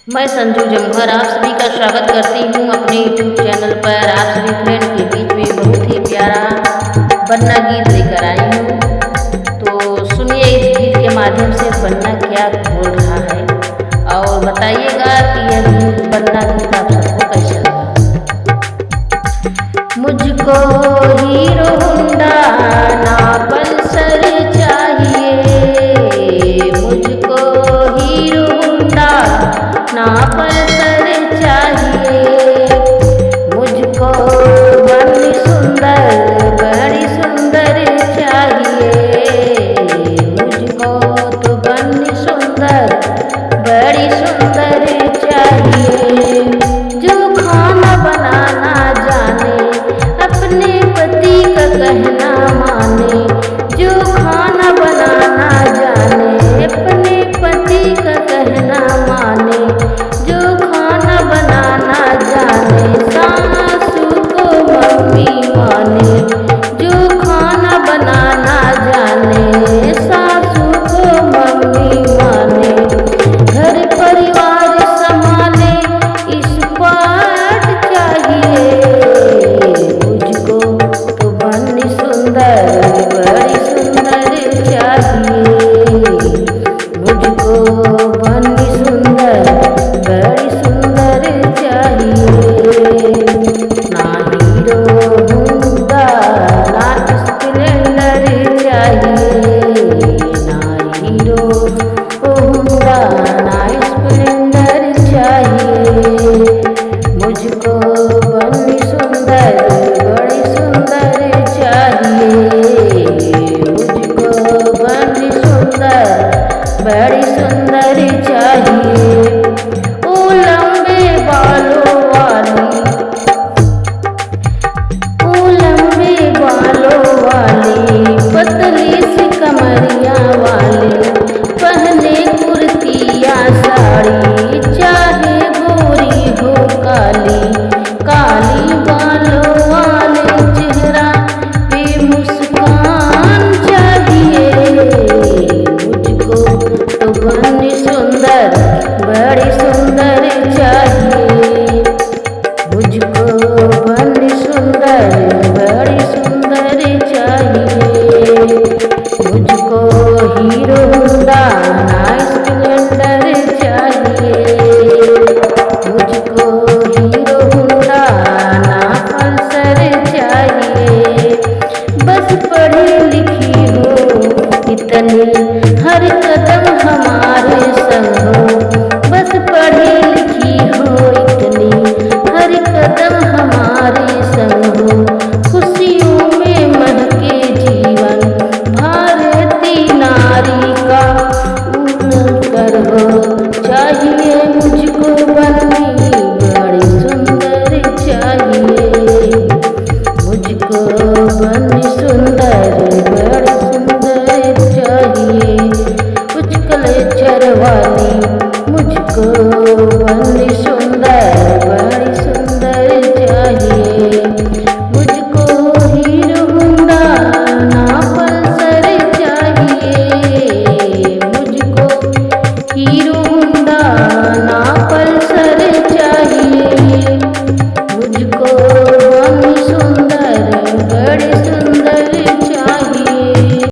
मैं संजू जमघर आप सभी का स्वागत करती हूँ अपने YouTube चैनल पर। आप सभी फ्रेंड के बीच में बहुत ही प्यारा बन्ना गीत लेकर आई हूँ। तो सुनिए इस गीत के माध्यम से बन्ना क्या बोल रहा है और बताइएगा कि यह बन्ना गीत आप सबको कैसा लगा। मुझको हीरो होंडा ना पल्सर चाहिए, मुझको हीरो होंडा ना पल्सर चाहिए, मुझको बड़ी सुंदर चाहिए, मुझको तो बड़ी सुंदर चाहिए, जो खाना बनाना जाने अपने पति का कहना माने, जो खाना बनाना जाने अपने पति का कहना माने, जो खाना बनाना जाने सासू को मम्मी माने, जो खाना बनाना जाने सासू को मम्मी माने, घर परिवार संभाले स्मार्ट चाहिए, मुझको तो बड़ी सुंदर चाहिए, मुझको बड़ी सुंदर चाहिए, ना हीरो होंडा ना स्प्लेंडर चाहिए, ना हीरो होंडा ना स्प्लेंडर चाहिए, मुझको बड़ी सुंदर चाहिए, मुझको बड़ी सुंदर चाहिए, ओ लंबे बालों वाली, ओ लंबे बालों वाली, पतली सी कमरिया वाली, पहने कुर्तिया साड़ी, चाहे गोरी हो काली, काली बालों वाले चेहरा पे मुस्कान चाहिए, मुझको तो बड़ी सुंदर चाहिए, मुझको बड़ी सुंदर चाहिए, मुझको हीरो होंडा ना स्प्लेंडर चाहिए, मुझको हीरो होंडा ना पल्सर चाहिए, बस पढ़ी लिखी हो इतनी हर कदम हमारे संग हो, बस पढ़ी लिखी हो इतनी हर कदम हमारे संग हो, खुशियों में महके जीवन भारतीय नारी का कर हो चाहिए, मुझको बड़ी सुंदर चाहिए, मुझको बड़ी सुंदर चाहिए, कुछ कलेचर वाली